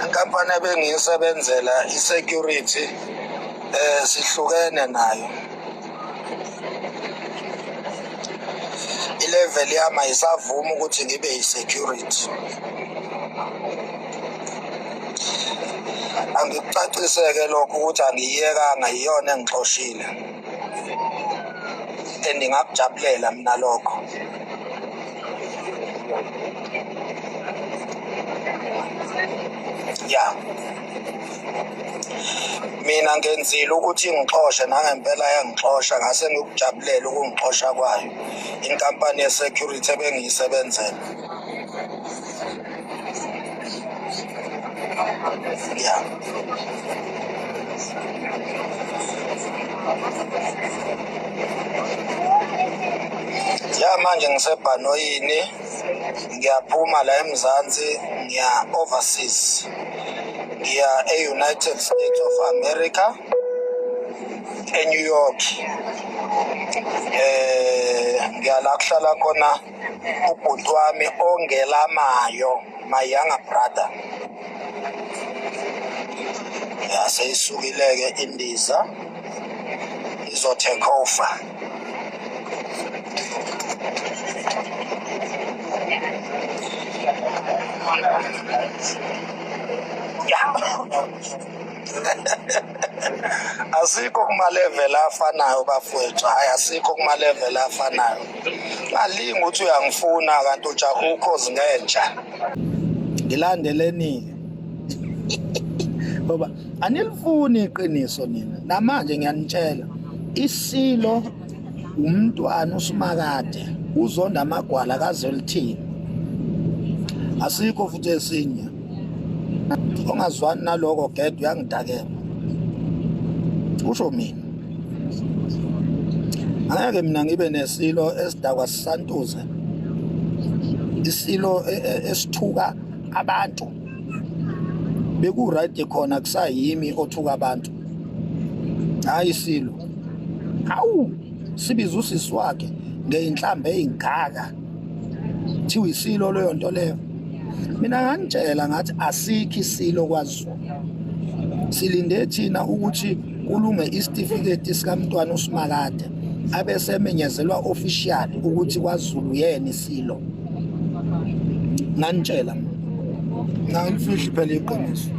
Inkampani ebengiyisebenzela i-security sihlukene nayo. I-level yami ayisavumi ukuthi ngibe yi-security. Angikucaciseke lokho ukuthi angiyekanga, yiyona engixoshile, and ngakujabulela mina lokho. Ya mina ngenzile ukuthi ngixoshe, nangempela yangixosha, ngase ngikujabulela ukungixosha kwayo inkampani ye-security ebengiyisebenzela. Ya manje ngisebhanoyini, ngiyaphuma la eMzansi ngiya overseas, ngiya e-United States of America, e-New York. Ngiyala kuhlala khona ubhuti wami ongelamayo, my younger brother. Seyisukile-ke indiza izo-take over. Asikho kuma-level afanayo bafowethu, hhayi asikho kuma-level afanayo. Ngalinga ukuthi uyangifuna kanti ujaha ukhozi ngentsha. Ngilandeleni-ke ngoba anilifuni iqiniso nina. Namanje ngiyanitshela, iSilo umntwana uSimakade uzonda amagwala kaZolithini. Asikho futhi esinye. Ongazwani naloko Gede uyangidakela. Usho mina. Angeke mina ngibe neSilo esidakwa sisantuze. ISilo esithuka abantu. Beku right khona kusayimi othuka abantu. Hayi iSilo. Hawu sibiza usisi wakhe ngeinhlambe ezingaga. Thiwa iSilo leyo nto leyo. Mina nganitshela ngathi asikho iSilo kwaZulu. Silinde thina ukuthi kulume isitifiketi sikamntwana uSimakade abese emenyezelwa official ukuthi kwaZulu yena iSilo. Nganitshela ngangilifihli phela iqiniso.